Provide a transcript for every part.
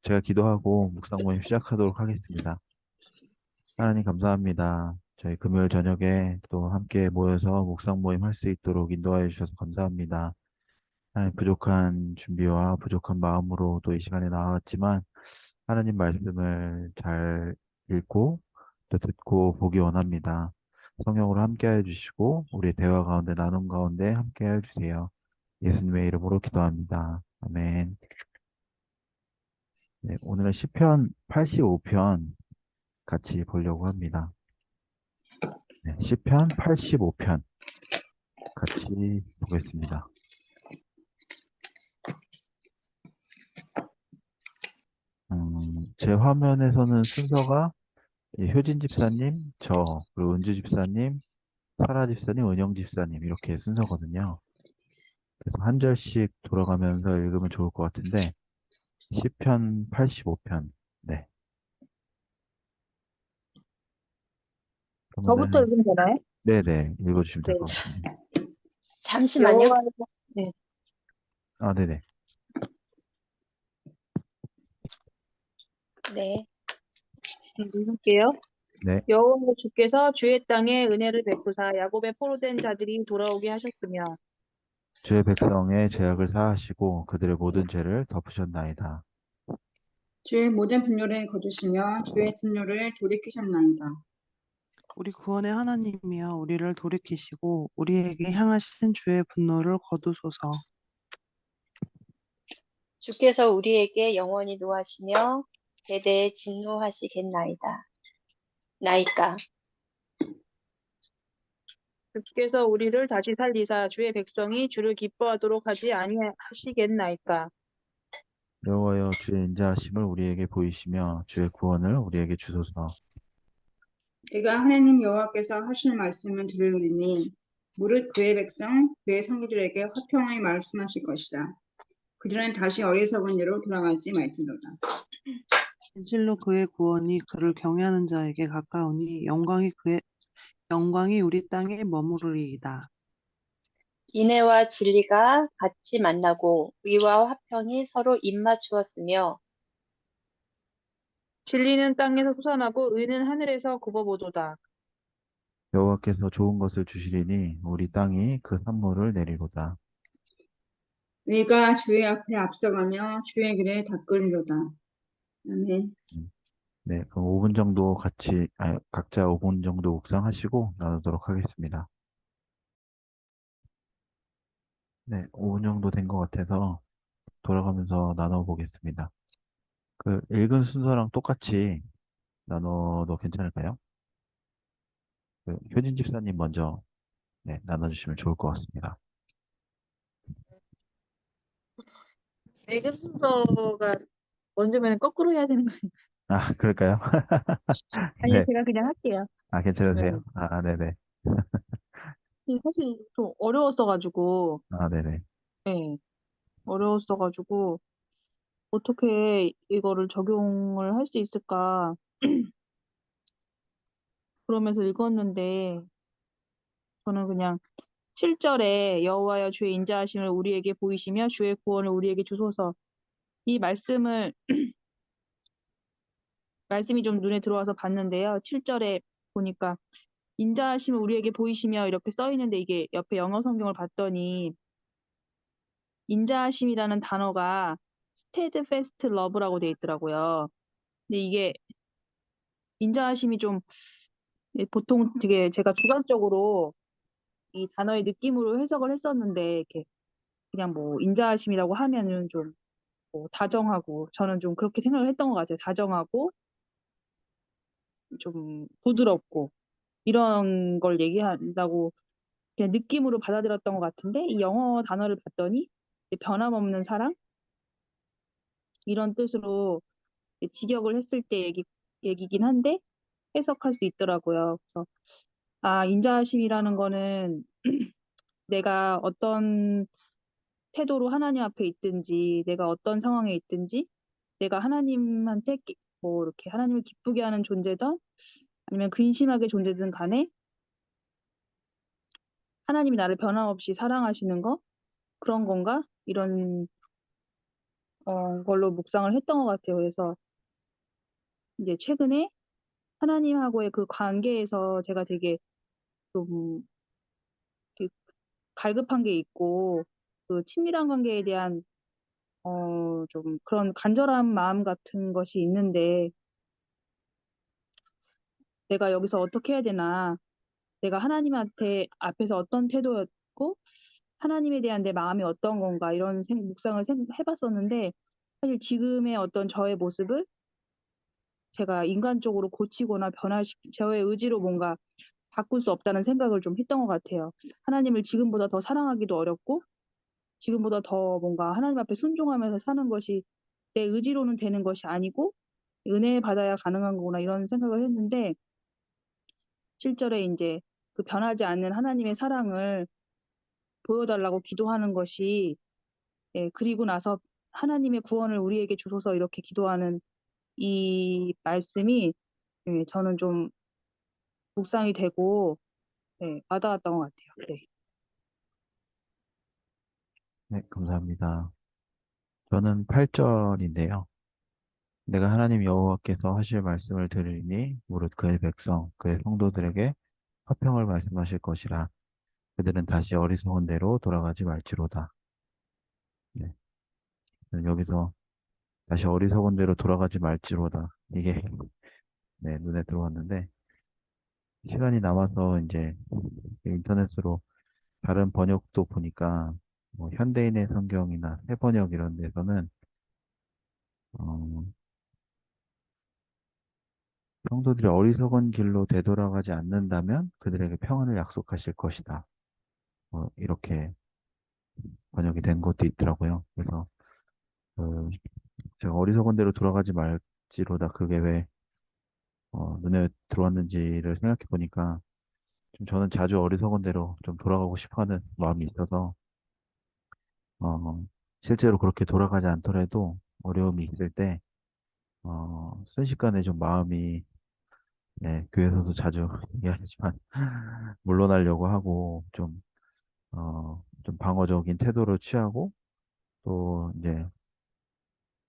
제가 기도하고 묵상 모임 시작하도록 하겠습니다. 하나님 감사합니다. 저희 금요일 저녁에 또 함께 모여서 묵상 모임 할 수 있도록 인도하여 주셔서 감사합니다. 하나님 부족한 준비와 부족한 마음으로 또 이 시간에 나왔지만 하나님 말씀을 잘 읽고 또 듣고 보기 원합니다. 성령으로 함께하여 주시고 우리 대화 가운데 나눔 가운데 함께하여 주세요. 예수님의 이름으로 기도합니다. 아멘. 네, 오늘은 시편 85편 같이 보려고 합니다. 네, 시편 85편 같이 보겠습니다. 제 화면에서는 순서가 효진 집사님, 그리고 은주 집사님, 사라 집사님, 은영 집사님 이렇게 순서거든요. 그래서 한 절씩 돌아가면서 읽으면 좋을 것 같은데 시편 85편. 네. 저부터 그러면은 읽으면 되나요? 네네 읽어주시면 될 네. 것 같습니다. 잠시만요. 여호와의 네, 아 네네. 네. 읽을게요. 네. 여호와 주께서 주의 땅에 은혜를 베푸사 야곱의 포로된 자들이 돌아오게 하셨으며 주의 백성의 죄악을 사하시고 그들의 모든 죄를 덮으셨나이다. 주의 모든 분노를 거두시며 주의 진노를 돌이키셨나이다. 우리 구원의 하나님이여 우리를 돌이키시고 우리에게 향하신 주의 분노를 거두소서. 주께서 우리에게 영원히 노하시며 대대에 진노하시겠나이다. 나이까. 주께서 우리를 다시 살리사 주의 백성이 주를 기뻐하도록 하지 아니하시겠나이까. 여호와여 주의 인자하심을 우리에게 보이시며 주의 구원을 우리에게 주소서. 내가 하나님 여호와께서 하실 말씀을 들으리니 무릇 그의 백성 그의 성도들에게 화평하게 말씀하실 것이다. 그들은 다시 어리석은 대로 돌아가지 말지로다. 진실로 그의 구원이 그를 경외하는 자에게 가까우니 영광이 우리 땅에 머무르리이다. 인애와 진리가 같이 만나고 의와 화평이 서로 입맞추었으며 진리는 땅에서 솟아나고 의는 하늘에서 굽어보도다. 여호와께서 좋은 것을 주시리니 우리 땅이 그 산물을 내리로다. 의가 주의 앞에 앞서가며 주의 길을 닦으리로다. 아멘. 음, 네, 그럼 5분 정도 각자 5분 정도 묵상하시고 나누도록 하겠습니다. 네, 5분 정도 된 것 같아서 돌아가면서 나눠보겠습니다. 그 읽은 순서랑 똑같이 나눠도 괜찮을까요? 효진 집사님 먼저 네, 나눠주시면 좋을 것 같습니다. 읽은 순서가 먼저면 거꾸로 해야 되는 거 아니에요? 아, 그럴까요? 아니요, 네, 제가 그냥 할게요. 아, 네. 괜찮으세요? 아, 네네. 사실 좀 어려웠어가지고, 아, 네네. 네, 어려웠어가지고 어떻게 이거를 적용을 할 수 있을까 그러면서 읽었는데 저는 그냥 7절에 여호와여 주의 인자하심을 우리에게 보이시며 주의 구원을 우리에게 주소서 이 말씀이 좀 눈에 들어와서 봤는데요. 7절에 보니까 인자하심을 우리에게 보이시며 이렇게 써 있는데 이게 옆에 영어 성경을 봤더니 인자하심이라는 단어가 steadfast love라고 돼 있더라고요. 근데 이게 인자하심이 좀 보통 되게 제가 주관적으로 이 단어의 느낌으로 해석을 했었는데 이렇게 그냥 뭐 인자하심이라고 하면은 좀 뭐 다정하고 저는 좀 그렇게 생각을 했던 것 같아요. 다정하고 좀 부드럽고 이런 걸 얘기한다고 그냥 느낌으로 받아들였던 것 같은데 이 영어 단어를 봤더니 변함없는 사랑 이런 뜻으로 직역을 했을 때 얘기긴 한데 해석할 수 있더라고요. 그래서 아 인자하심이라는 거는 내가 어떤 태도로 하나님 앞에 있든지 내가 어떤 상황에 있든지 내가 하나님한테 뭐 이렇게 하나님을 기쁘게 하는 존재든 아니면 근심하게 존재든 간에 하나님이 나를 변함없이 사랑하시는 거 그런 건가? 이런 걸로 묵상을 했던 것 같아요. 그래서 이제 최근에 하나님하고의 그 관계에서 제가 되게 좀 이렇게 갈급한 게 있고 그 친밀한 관계에 대한 좀 그런 간절한 마음 같은 것이 있는데 내가 여기서 어떻게 해야 되나, 내가 하나님한테 앞에서 어떤 태도였고 하나님에 대한 내 마음이 어떤 건가 이런 묵상을 해봤었는데 사실 지금의 어떤 저의 모습을 제가 인간적으로 고치거나 저의 의지로 뭔가 바꿀 수 없다는 생각을 좀 했던 것 같아요. 하나님을 지금보다 더 사랑하기도 어렵고 지금보다 더 뭔가 하나님 앞에 순종하면서 사는 것이 내 의지로는 되는 것이 아니고 은혜 받아야 가능한 거구나 이런 생각을 했는데 실제로 이제 그 변하지 않는 하나님의 사랑을 보여달라고 기도하는 것이 그리고 나서 하나님의 구원을 우리에게 주소서 이렇게 기도하는 이 말씀이 저는 좀 묵상이 되고 와닿았던 것 같아요. 네. 네, 감사합니다. 저는 8절인데요. 내가 하나님 여호와께서 하실 말씀을 들으니 무릇 그의 백성, 그의 성도들에게 화평을 말씀하실 것이라. 그들은 다시 어리석은 대로 돌아가지 말지로다. 네, 저는 여기서 다시 어리석은 대로 돌아가지 말지로다. 이게 네, 눈에 들어왔는데 시간이 남아서 이제 인터넷으로 다른 번역도 보니까 뭐 현대인의 성경이나 새번역 이런 데서는 어, 성도들이 어리석은 길로 되돌아가지 않는다면 그들에게 평안을 약속하실 것이다. 이렇게 번역이 된 것도 있더라고요. 그래서 그 제가 어리석은 대로 돌아가지 말지로다 그게 왜 눈에 들어왔는지를 생각해 보니까 좀 저는 자주 어리석은 대로 좀 돌아가고 싶어 하는 마음이 있어서 어, 실제로 그렇게 돌아가지 않더라도 어려움이 있을 때 순식간에 좀 마음이 네, 교회에서도 자주 얘기하지만 물러나려고 하고 좀 방어적인 태도를 취하고 또 이제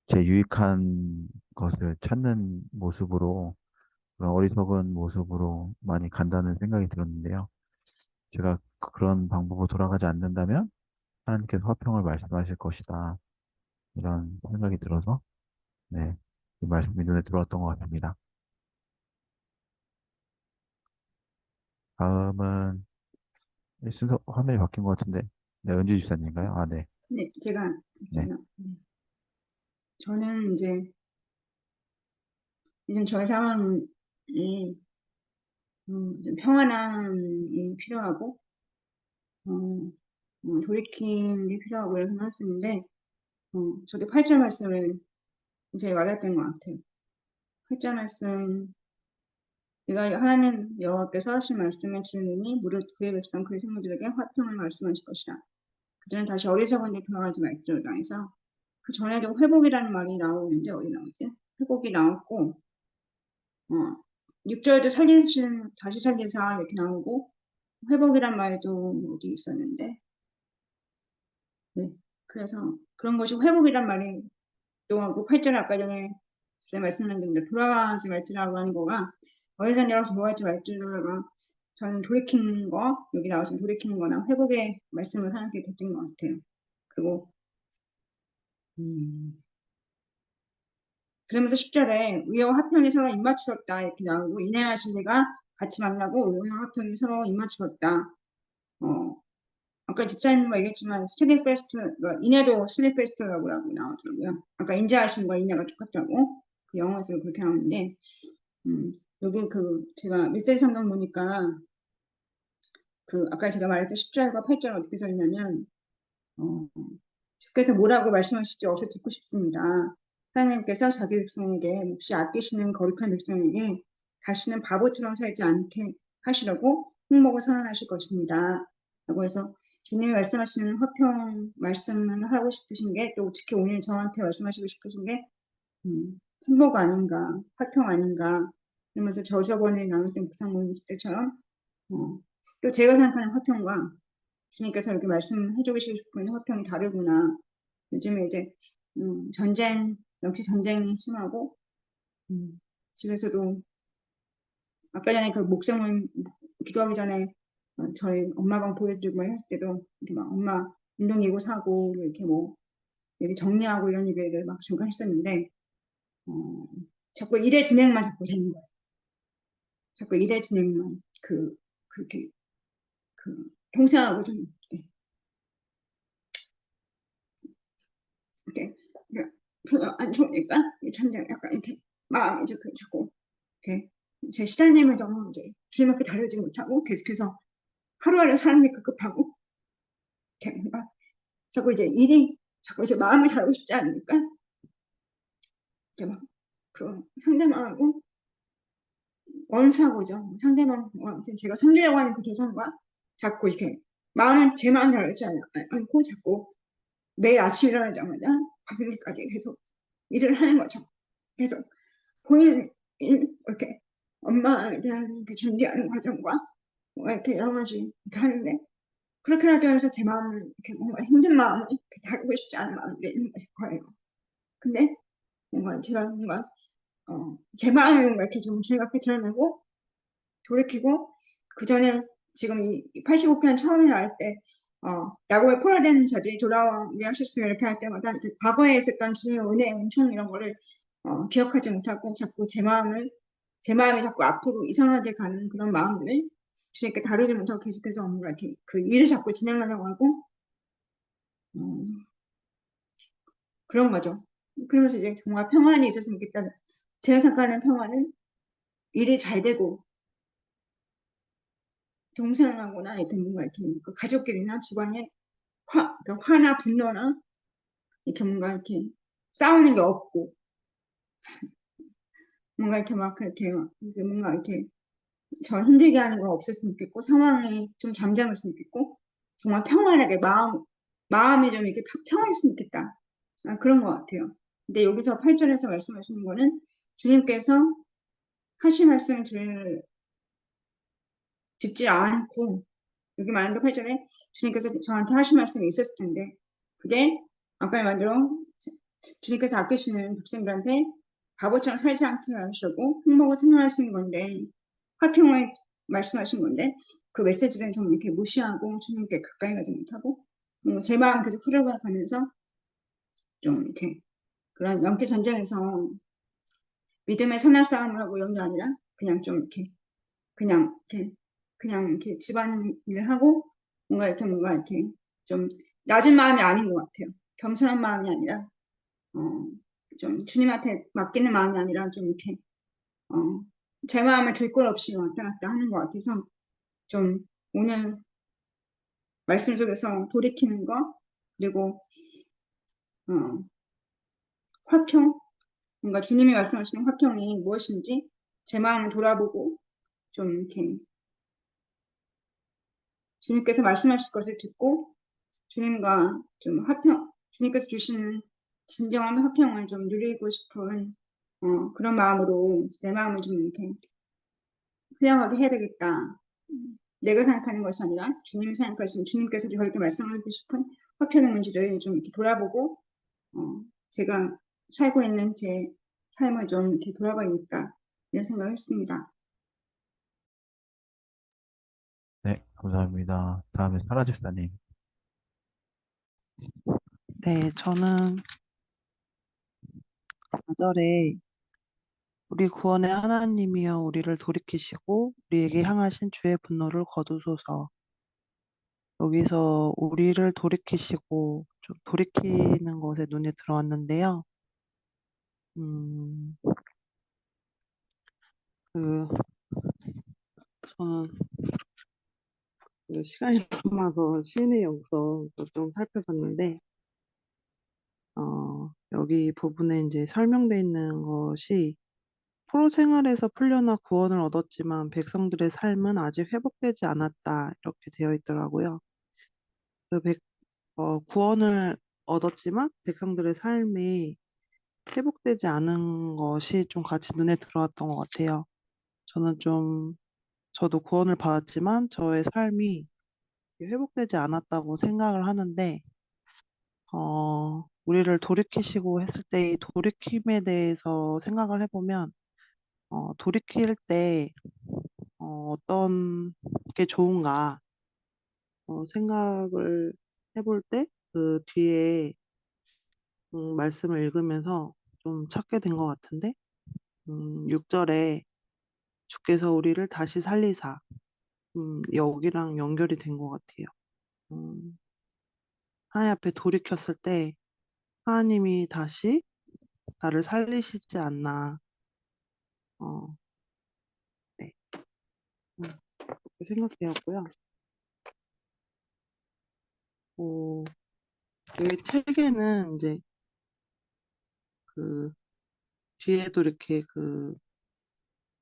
제 유익한 것을 찾는 모습으로 그런 어리석은 모습으로 많이 간다는 생각이 들었는데요. 제가 그런 방법으로 돌아가지 않는다면 하나님께서 화평을 말씀하실 것이다. 이런 생각이 들어서 네, 이 말씀이 눈에 들어왔던 것 같습니다. 다음은 순서 화면이 바뀐 것 같은데 네, 은지 집사님인가요? 아, 네. 네, 제가 네. 있잖아요. 네. 저는 이제 저의 상황이 좀 평안함이 필요하고 돌이킴이 필요하고 이런 생각을 했었는데 저도 8절 말씀을 이제 와닿았던 것 같아요. 8절 말씀 내가 하나님 여호와께서 하신 말씀을 들으니 무릇 그의 백성 그의 성도들에게 화평을 말씀하실 것이라. 그들은 다시 어리석은 데 돌아가지 말지어다 해서 그 전에도 회복이라는 말이 나오는데 어디 나오지? 회복이 나왔고 6절도 다시 살리사 이렇게 나오고 회복이란 말도 어디 있었는데 네. 그래서 그런 것이 회복이란 말이 또 하고 8절 아까 전에 제가 말씀드렸는데 돌아가지 말지라고 하는 거가 어디선이라고 돌아가지 말지라가 저는 돌이키는 거 여기 나오신 돌이키는 거나 회복의 말씀을 생각하게 됐던 것 같아요. 그리고 그러면서 10절에 의와 화평이 서로 입맞추었다 이렇게 나오고 인내와 진리가 같이 만나고 의와 화평이 서로 입맞추었다. 아까 집사님과 얘기했지만 스터디 페스트, 인내도 스터디 페스트라고 나오더라고요. 아까 인자하신 거 인내가 똑같다고 그 영어에서 그렇게 나오는데 여기 제가 메시지 성경 보니까 아까 제가 말했던 10절과 8절 어떻게 써 있냐면 주께서 뭐라고 말씀하실지 어서 듣고 싶습니다. 하나님께서 자기 백성에게 몹시 아끼시는 거룩한 백성에게 다시는 바보처럼 살지 않게 하시려고 홍목을 선언하실 것입니다. 라고 해서 주님이 말씀하시는 화평 말씀을 하고 싶으신 게 또 특히 오늘 저한테 말씀하시고 싶으신 게 행복 아닌가, 화평 아닌가 이러면서 저번에 나눴던 묵상 모임 때처럼 또 제가 생각하는 화평과 주님께서 이렇게 말씀해주고 싶은 화평이 다르구나. 요즘에 이제 역시 전쟁이 심하고, 집에서도 아까 전에 그 목사님 기도하기 전에 저희 엄마 방 보여드리고 했을 때도 이렇게 막 엄마 운동기구 사고 이렇게 뭐 여기 정리하고 이런 얘기를 막 잠깐 했었는데 자꾸 일의 진행만 자꾸 되는 거예요. 자꾸 일의 진행만 그렇게 통상하고 좀 이렇게 별로 안 좋으니까 참 약간 이렇게 마음이 이제 자꾸 이렇게 제 시달림을 너무 이제 주님 앞에 다루지 못하고 계속해서 하루하루 사는 게 급급하고 이렇게 뭔가 자꾸 이제 일이 자꾸 이제 마음을 다루고 싶지 않으니까 이렇게 막 그 상대방하고 원수하고죠. 상대방 아무튼 제가 섬기려고 하는 그 대상과 자꾸 이렇게 제 마음을 다루지 않고 자꾸 매일 아침 일어나자마자 밤늦게까지 계속 일을 하는 거죠. 계속 본인 이렇게 엄마에 대한 그 준비하는 과정과 이렇게 여러 가지 이렇게 하는데 그렇게라도 해서 제 마음을 이렇게 뭔가 힘든 마음을 이렇게 다루고 싶지 않은 마음들이 있는 거예요. 근데 뭔가 제가 뭔가 제 마음을 뭔가 이렇게 좀 주님 앞에 드러내고 돌이키고 그 전에 지금 이 85편 처음에 나올 때 야곱의 포로된 자들이 돌아오게 하셨으면 이렇게 할 때마다 이렇게 과거에 있었던 주님의 은혜, 은총 이런 거를 기억하지 못하고 자꾸 제 마음이 자꾸 앞으로 이상하게 가는 그런 마음을 주님께 다루지 못하고 계속해서 뭔가 이렇게 그 일을 자꾸 진행하려고 하고 그런 거죠. 그러면서 이제 정말 평안이 있었으면 좋겠다. 제가 생각하는 평안은 일이 잘 되고 동생하고나 이렇게 뭔가 이렇게 그 가족끼리나 집안에 그러니까 화나 분노나 이렇게 뭔가 이렇게 싸우는 게 없고 뭔가 이렇게 막 그렇게 이게 뭔가 이렇게 저 힘들게 하는 거 없었으면 좋겠고 상황이 좀 잠잠했으면 좋겠고 정말 평안하게 마음이 좀 이렇게 평안했으면 좋겠다. 그런 것 같아요. 근데 여기서 8절에서 말씀하시는 거는 주님께서 하신 말씀을 듣지 않고 여기 말한 게 8절에 주님께서 저한테 하신 말씀이 있었을 텐데 그게 아까 말대로 주님께서 아끼시는 백성들한테 바보처럼 살지 않게 하시고 행복을 생활하시는 건데 화평을 말씀하신 건데 그 메시지를 좀 이렇게 무시하고 주님께 가까이 가지 못하고 제 마음 계속 흐려가면서 좀 이렇게 그런 영적 전쟁에서 믿음의 선한 싸움을 하고 이런 게 아니라 그냥 좀 이렇게 그냥 이렇게 집안 일을 하고 뭔가 이렇게 좀 낮은 마음이 아닌 것 같아요. 겸손한 마음이 아니라 좀 주님한테 맡기는 마음이 아니라 좀 이렇게 제 마음을 줄 것 없이 왔다 갔다 하는 것 같아서 좀 오늘 말씀 속에서 돌이키는 거 그리고 화평 뭔가 주님이 말씀하시는 화평이 무엇인지 제 마음을 돌아보고 좀 이렇게 주님께서 말씀하실 것을 듣고 주님과 좀 주님께서 주시는 진정한 화평을 좀 누리고 싶은 그런 마음으로 내 마음을 좀 이렇게 후련하게 해야 되겠다. 내가 생각하는 것이 아니라 주님이 생각하시는 주님께서 저에게 말씀하고 싶은 화평의 문제를 좀 이렇게 돌아보고 제가 살고 있는 제 삶을 좀 이렇게 돌아봐야겠다 이런 생각을 했습니다. 네, 감사합니다. 다음에 사라 집사님. 네, 저는 4절에 우리 구원의 하나님이여 우리를 돌이키시고 우리에게 향하신 주의 분노를 거두소서. 여기서 우리를 돌이키시고 좀 돌이키는 것에 눈에 들어왔는데요. 음, 그 저는 그 시간이 남아서 신의 영성을 좀 살펴봤는데 여기 부분에 이제 설명되어 있는 것이 포로 생활에서 풀려나 구원을 얻었지만 백성들의 삶은 아직 회복되지 않았다 이렇게 되어 있더라고요. 구원을 얻었지만 백성들의 삶이 회복되지 않은 것이 좀 같이 눈에 들어왔던 것 같아요. 저도 구원을 받았지만 저의 삶이 회복되지 않았다고 생각을 하는데, 우리를 돌이키시고 했을 때 이 돌이킴에 대해서 생각을 해보면 돌이킬 때 어떤 게 좋은가 생각을 해볼 때 그 뒤에 말씀을 읽으면서 좀 찾게 된 것 같은데 6절에 주께서 우리를 다시 살리사 여기랑 연결이 된 것 같아요. 음, 하나님 앞에 돌이켰을 때 하나님이 다시 나를 살리시지 않나 어, 네, 그렇게 생각되었고요. 어, 이 책에는 이제 그 뒤에도 이렇게 그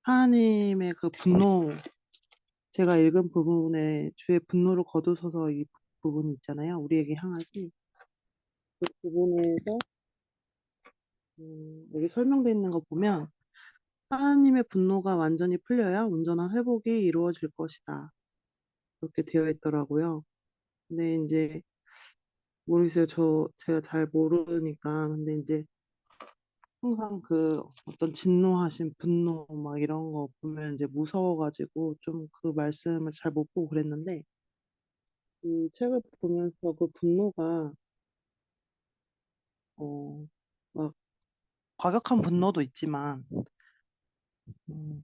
하나님의 그 분노 제가 읽은 부분에 주의 분노를 거두소서 이 부분이 있잖아요. 우리에게 향하시 그 부분에서 여기 설명되어 있는 거 보면 하나님의 분노가 완전히 풀려야 온전한 회복이 이루어질 것이다. 그렇게 되어 있더라고요. 근데 이제 모르겠어요. 제가 잘 모르니까. 근데 이제 항상 그 어떤 진노하신 분노 막 이런 거 보면 이제 무서워가지고 좀 그 말씀을 잘 못 보고 그랬는데 그 책을 보면서 그 분노가 어, 막 과격한 분노도 있지만 음,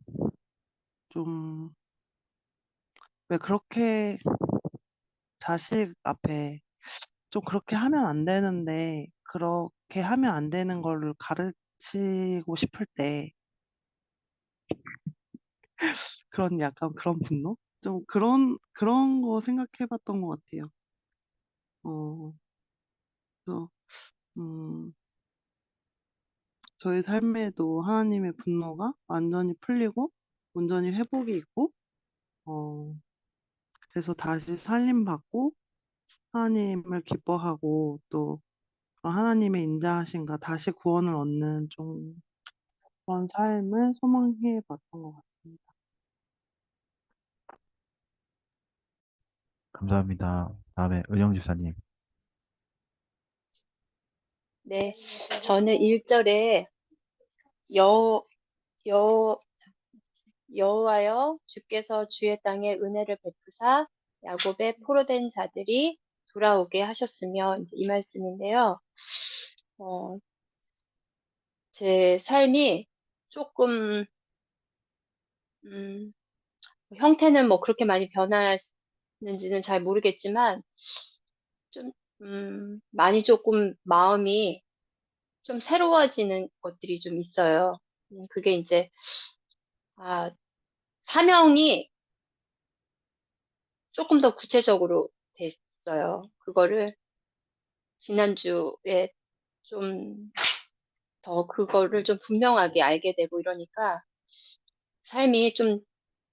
좀 왜 그렇게 자식 앞에 좀 그렇게 하면 안 되는데 그렇게 하면 안 되는 거를 가르치고 싶을 때 그런 약간 그런 분노? 좀 그런 거 생각해 봤던 것 같아요. 어, 그래서, 음, 저희 삶에도 하나님의 분노가 완전히 풀리고, 온전히 회복이 있고, 어, 그래서 다시 살림받고, 하나님을 기뻐하고, 또, 그런 하나님의 인자하심과 다시 구원을 얻는 좀 그런 삶을 소망해 봤던 것 같습니다. 감사합니다. 다음에 은영 집사님. 네, 저는 1절에 여, 여, 여호와여 주께서 주의 땅에 은혜를 베푸사 야곱의 포로된 자들이 돌아오게 하셨으며 이제 이 말씀인데요. 어, 제 삶이 조금 음, 형태는 뭐 그렇게 많이 변했는지는 잘 모르겠지만 좀 많이 조금 마음이 좀 새로워지는 것들이 좀 있어요. 그게 이제 아, 사명이 조금 더 구체적으로 됐어요. 그거를 지난주에 좀 더 그거를 좀 분명하게 알게 되고 이러니까 삶이 좀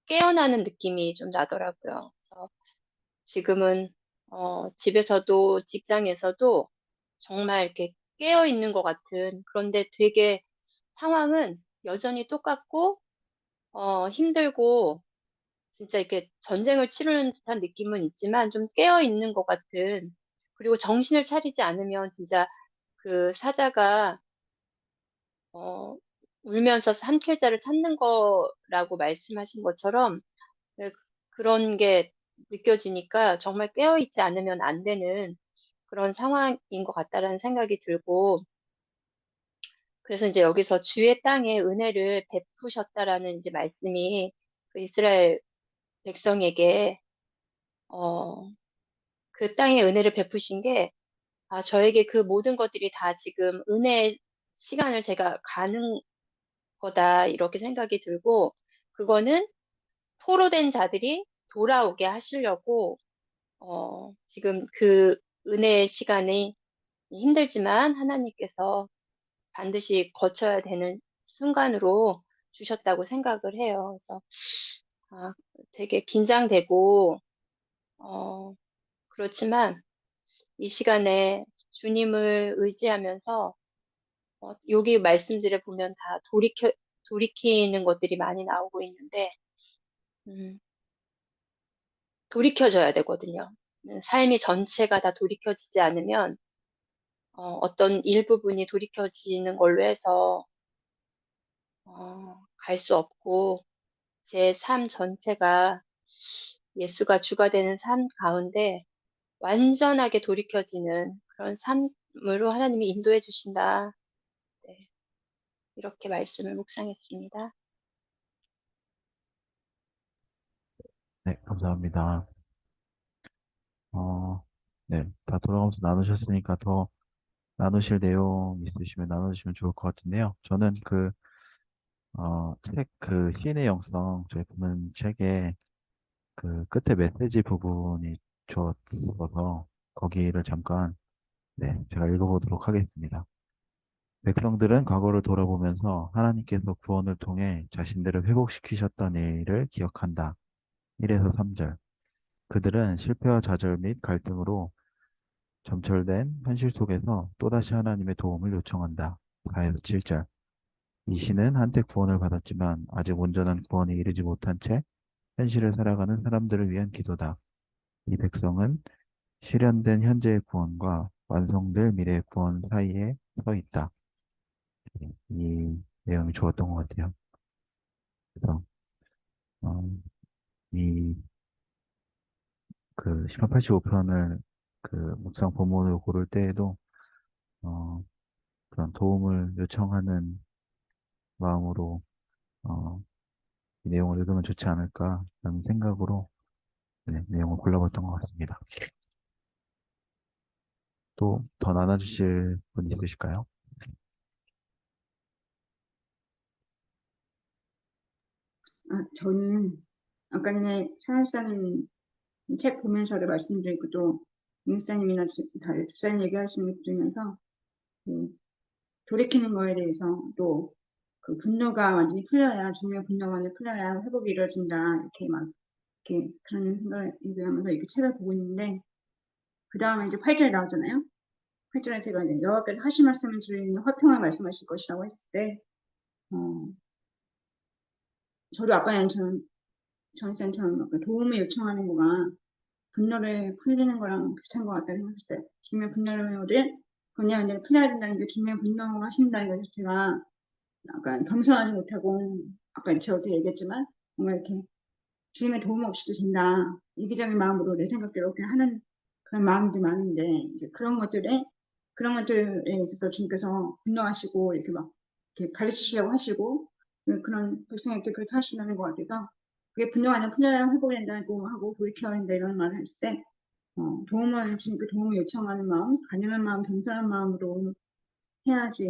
깨어나는 느낌이 좀 나더라고요. 그래서 지금은 집에서도 직장에서도 정말 이렇게 깨어 있는 것 같은 그런데 되게 상황은 여전히 똑같고 힘들고 진짜 이렇게 전쟁을 치르는 듯한 느낌은 있지만 좀 깨어 있는 것 같은 그리고 정신을 차리지 않으면 진짜 그 사자가 어, 울면서 삼킬자를 찾는 거라고 말씀하신 것처럼 네, 그런 게 느껴지니까 정말 깨어있지 않으면 안 되는 그런 상황인 것 같다라는 생각이 들고 그래서 이제 여기서 주의 땅에 은혜를 베푸셨다라는 이제 말씀이 그 이스라엘 백성에게 어, 그 땅에 은혜를 베푸신 게 아, 저에게 그 모든 것들이 다 지금 은혜의 시간을 제가 가는 거다 이렇게 생각이 들고 그거는 포로된 자들이 돌아오게 하시려고 지금 그 은혜의 시간이 힘들지만 하나님께서 반드시 거쳐야 되는 순간으로 주셨다고 생각을 해요. 그래서 아, 되게 긴장되고 어, 그렇지만 이 시간에 주님을 의지하면서 여기 말씀들을 보면 다 돌이키는 것들이 많이 나오고 있는데 음, 돌이켜져야 되거든요. 삶이 전체가 다 돌이켜지지 않으면 어떤 일부분이 돌이켜지는 걸로 해서 갈 수 없고 제 삶 전체가 예수가 주가 되는 삶 가운데 완전하게 돌이켜지는 그런 삶으로 하나님이 인도해 주신다. 네, 이렇게 말씀을 묵상했습니다. 네, 감사합니다. 어, 네, 다 돌아오면서 나누셨으니까 더 나누실 내용 있으시면 나누시면 좋을 것 같은데요. 저는 시인의 영성, 저희 보는 책에 그 끝에 메시지 부분이 주었어서 거기를 잠깐, 네, 제가 읽어보도록 하겠습니다. 백성들은 과거를 돌아보면서 하나님께서 구원을 통해 자신들을 회복시키셨던 일을 기억한다. 1에서 3절. 그들은 실패와 좌절 및 갈등으로 점철된 현실 속에서 또다시 하나님의 도움을 요청한다. 4에서 7절. 이 시는 한때 구원을 받았지만 아직 온전한 구원에 이르지 못한 채 현실을 살아가는 사람들을 위한 기도다. 이 백성은 실현된 현재의 구원과 완성될 미래의 구원 사이에 서 있다. 이 내용이 좋았던 것 같아요. 그래서 어, 이 시편 85편을 묵상 본문으로 고를 때에도 어, 그런 도움을 요청하는 마음으로 어, 이 내용을 읽으면 좋지 않을까라는 생각으로 네, 내용을 골라봤던 것 같습니다. 또 더 나눠주실 분 있으실까요? 저는 아까 전에 사회사는 책 보면서도 말씀드리고 또 민수사님이나 집사님 얘기하시는 것 들으면서 그 돌이키는 거에 대해서 또 그 분노가 완전히 풀려야 주님의 분노가 완전히 풀려야 회복이 이루어진다 이렇게 막 이렇게 그런 생각을 하면서 이렇게 책을 보고 있는데 그 다음에 이제 8절 나오잖아요. 8절에 제가 이제 여호와께서 하신 말씀을 들으니 화평을 말씀하실 것이라고 했을 때 저도 아까 전쌤처럼 도움을 요청하는 거가 분노를 풀리는 거랑 비슷한 것 같다는 생각했어요. 주님의 분노를 그냥 이제 풀려야 된다는 게 주님의 분노가 하신다는 것 자체가 약간 겸손하지 못하고 아까 저도 얘기했지만 뭔가 이렇게 주님의 도움 없이도 된다. 이기적인 마음으로 내 생각대로 이렇게 하는 그런 마음들이 많은데 이제 그런 것들에 있어서 주님께서 분노하시고 이렇게 막 이렇게 가르치시려고 하시고 그런 백성에게 그렇게 하신다는 것 같아서 그게 분노가 아니라 풀려야 회복이 된다고 하고 돌이켜야 된다 이런 말을 했을 때 주님께 도움을 요청하는 마음, 간절한 마음, 겸손한 마음으로 해야지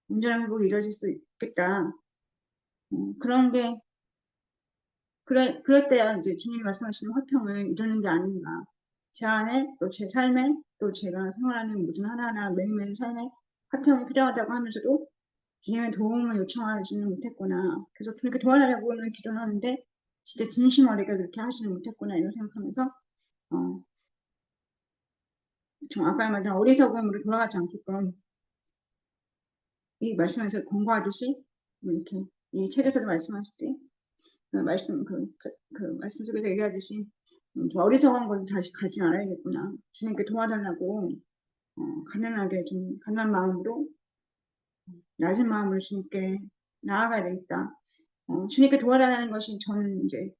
온전한 회복이 이루어질 수 있겠다. 그런 게 그럴 때야 이제 주님이 말씀하시는 화평을 이루는 게 아닌가. 제 안에 또 제 삶에 또 제가 생활하는 모든 하나하나 매일매일 삶에 화평이 필요하다고 하면서도 주님의 도움을 요청하지는 못했구나. 그래서 주님께 도와달라고는 기도를 하는데 진짜 진심 어리게 그렇게 하지는 못했구나 이런 생각하면서 좀 아까 말한 어리석음으로 돌아가지 않게끔 이 말씀에서 권고하듯이 이렇게 이 책에서도 말씀하실 때 말씀 속에서 얘기하듯이 좀 어리석은 것을 다시 가지 말아야겠구나. 주님께 도와달라고 가난한 마음으로 낮은 마음으로 주님께 나아가야 되겠다. 주님께 도와달라는 것이 저는 이제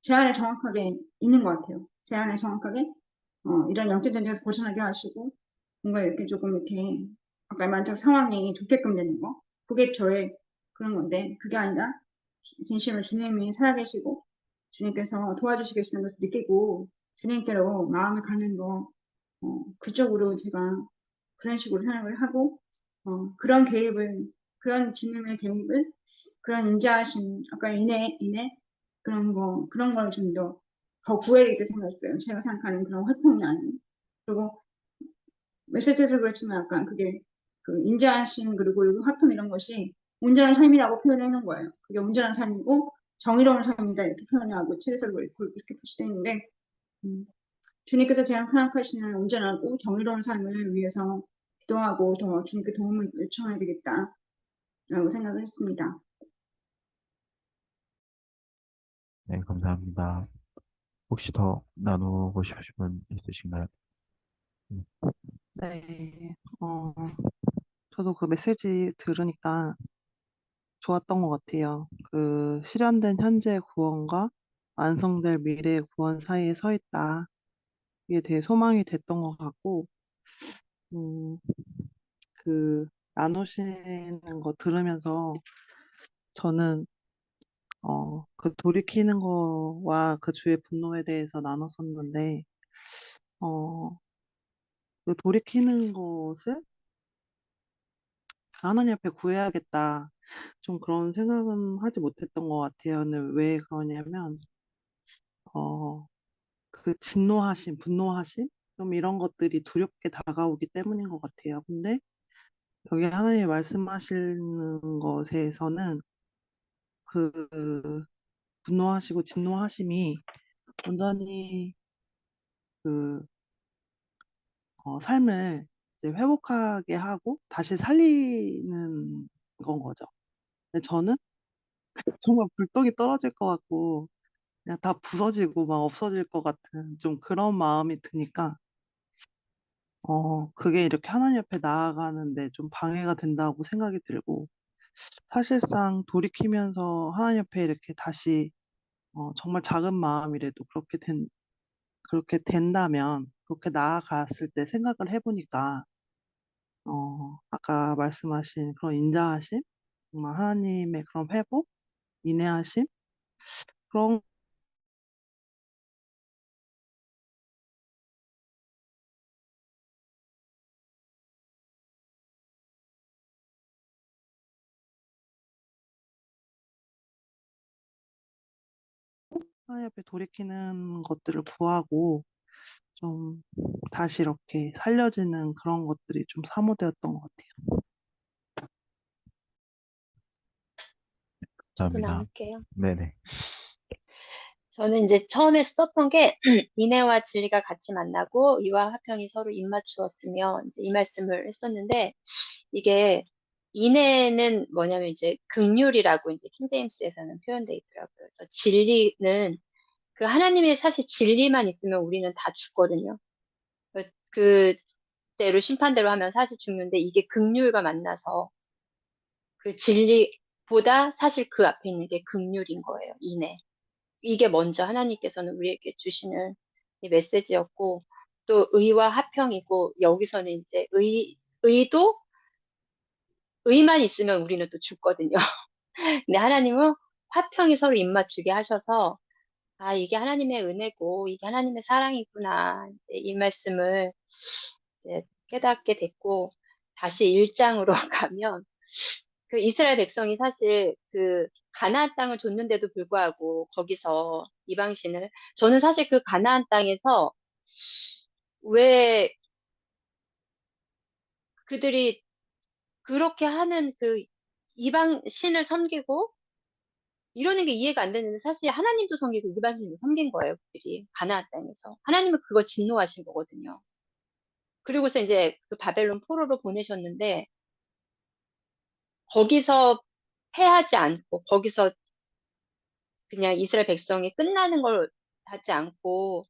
제 안에 정확하게 있는 것 같아요. 제 안에 정확하게 이런 영적 전쟁에서 벗어나게 하시고 뭔가 이렇게 조금 이렇게 아까 말한 상황이 좋게끔 되는 거 그게 저의 그런 건데 그게 아니라 진심으로 주님이 살아계시고 주님께서 도와주시겠다는 것을 느끼고 주님께로 마음을 가는 거 그쪽으로 제가 그런 식으로 생각을 하고 그런 주님의 개입을 그런 인자하심 아까 인애 그런 걸 좀 더 구해야 되겠다 생각했어요. 제가 생각하는 그런 활동이 아닌 그리고 메시지에서 그렇지만 약간 그게 그 인자하심 그리고 화평 이런 것이 온전한 삶이라고 표현하는 거예요. 그게 온전한 삶이고 정의로운 삶이다 이렇게 표현하고 책에서 그렇게 표시되어 있는데 주님께서 제가 생각하시는 온전하고 정의로운 삶을 위해서 기도하고 더 주님께 도움을 요청해야 되겠다라고 생각을 했습니다. 네, 감사합니다. 혹시 더 나누고 싶으신 분 있으신가요? 음, 네, 저도 그 메시지 들으니까 좋았던 것 같아요. 그 실현된 현재의 구원과 완성될 미래의 구원 사이에 서 있다. 이게 되게 소망이 됐던 것 같고, 음, 그 나누시는 거 들으면서 저는 그 돌이키는 거와 그 주의 분노에 대해서 나눴었는데, 어, 그 돌이키는 것을 하나님 앞에 구해야겠다. 좀 그런 생각은 하지 못했던 것 같아요. 근데 왜 그러냐면, 어, 그 진노하심, 분노하심? 좀 이런 것들이 두렵게 다가오기 때문인 것 같아요. 근데 여기 하나님이 말씀하시는 것에서는 그 분노하시고 진노하심이 온전히 그 삶을 이제 회복하게 하고 다시 살리는 건 거죠. 근데 저는 정말 불똥이 떨어질 것 같고 그냥 다 부서지고 막 없어질 것 같은 좀 그런 마음이 드니까 그게 이렇게 하나님 앞에 나아가는데 좀 방해가 된다고 생각이 들고 사실상 돌이키면서 하나님 앞에 이렇게 다시 정말 작은 마음이라도 그렇게 된다면 그렇게 나아갔을 때 생각을 해보니까 아까 말씀하신 그런 인자하심, 정말 하나님의 그런 회복, 인내하심, 그런 하나님 앞에 돌이키는 것들을 구하고 좀 다시 이렇게 살려지는 그런 것들이 좀 사모되었던 것 같아요. 저도 감사합니다. 나눌게요. 네네. 저는 이제 처음에 썼던 게 인애와 진리가 같이 만나고 이와 화평이 서로 입맞추었으며 이제 이 말씀을 했었는데 이게 인애는 뭐냐면 이제 긍휼이라고 이제 킹제임스에서는 표현돼 있더라고요. 그래서 진리는 그 하나님의 사실 진리만 있으면 우리는 다 죽거든요. 그대로 심판대로 하면 사실 죽는데 이게 긍휼과 만나서 그 진리보다 사실 그 앞에 있는 게 긍휼인 거예요. 인애. 이게 먼저 하나님께서는 우리에게 주시는 이 메시지였고, 또 의와 화평이고, 여기서는 이제 의도, 의만 있으면 우리는 또 죽거든요. 근데 하나님은 화평이 서로 입맞추게 하셔서, 아, 이게 하나님의 은혜고, 이게 하나님의 사랑이구나. 이제 이 말씀을 이제 깨닫게 됐고, 다시 1장으로 가면, 그 이스라엘 백성이 사실 그 가나안 땅을 줬는데도 불구하고 거기서 이방신을 저는 사실 그 가나안 땅에서 왜 그들이 그렇게 하는 그 이방 신을 섬기고 이러는 게 이해가 안 되는데 사실 하나님도 섬기고 이방신도 섬긴 거예요, 그들이 가나안 땅에서. 하나님은 그거 진노하신 거거든요. 그리고서 이제 그 바벨론 포로로 보내셨는데 거기서 패하지 않고 거기서 그냥 이스라엘 백성이 끝나는 걸 하지 않고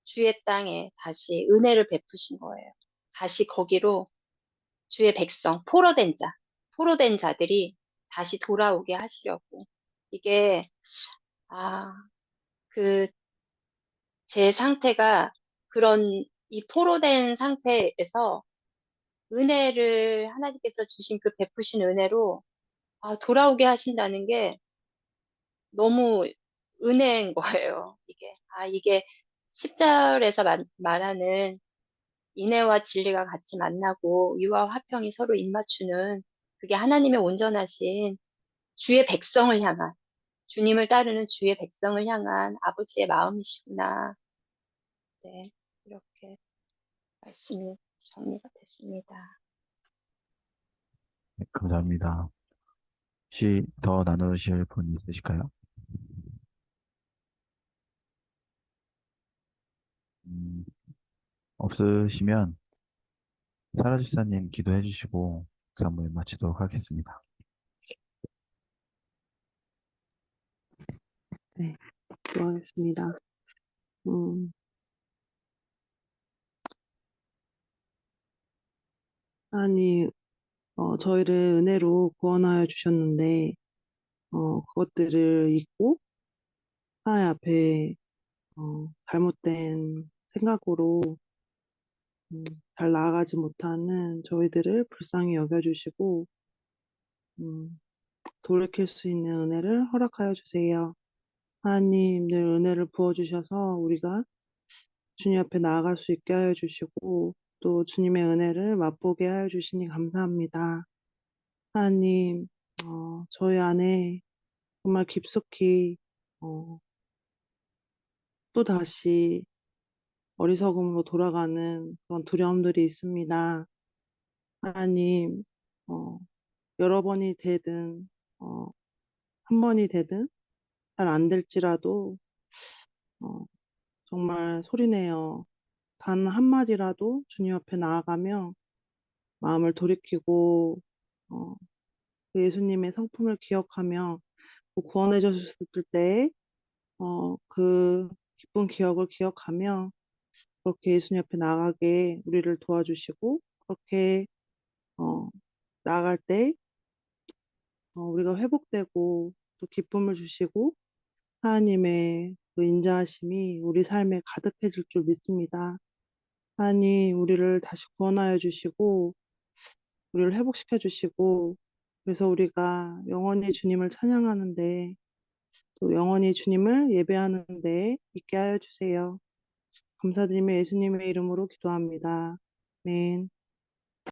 주의 땅에 다시 은혜를 베푸신 거예요. 다시 거기로 주의 백성, 포로된 자들이 다시 돌아오게 하시려고. 이게, 아, 그, 제 상태가 그런 이 포로된 상태에서 은혜를 하나님께서 주신 그 베푸신 은혜로 돌아오게 하신다는 게 너무 은혜인 거예요. 이게 10절에서 말하는 인애와 진리가 같이 만나고 의와 화평이 서로 입맞추는 그게 하나님의 온전하신 주의 백성을 향한 주님을 따르는 주의 백성을 향한 아버지의 마음이시구나. 네, 이렇게 말씀이 정리가 됐습니다. 네, 감사합니다. 혹시 더 나누실 분 있으실까요? 음, 없으시면 사라지사님 기도해 주시고 묵상을 마치도록 하겠습니다. 네, 기도하겠습니다. 음, 하나님, 저희를 은혜로 구원하여 주셨는데, 그것들을 잊고 하나님 앞에 잘못된 생각으로 음, 잘 나아가지 못하는 저희들을 불쌍히 여겨주시고 음, 돌이킬 수 있는 은혜를 허락하여 주세요. 하나님 늘 은혜를 부어주셔서 우리가 주님 앞에 나아갈 수 있게 하여 주시고 또 주님의 은혜를 맛보게 하여 주시니 감사합니다. 하나님, 저희 안에 정말 깊숙이 어, 또 다시 어리석음으로 돌아가는 그런 두려움들이 있습니다. 하나님, 어, 여러 번이 되든, 어, 한 번이 되든, 잘 안 될지라도, 어, 정말 소리내어 단 한마디라도 주님 앞에 나아가며 마음을 돌이키고, 어, 그 예수님의 성품을 기억하며 그 구원해 주셨을 때, 그 기쁜 기억을 기억하며 그렇게 예수님 앞에 나아가게 우리를 도와주시고, 그렇게, 어, 나아갈 때, 우리가 회복되고 또 기쁨을 주시고 하나님의 그 인자하심이 우리 삶에 가득해질 줄 믿습니다. 하나님, 우리를 다시 구원하여 주시고, 우리를 회복시켜 주시고, 그래서 우리가 영원히 주님을 찬양하는데, 또 영원히 주님을 예배하는데 있게 하여 주세요. 감사드리며 예수님의 이름으로 기도합니다. 아멘.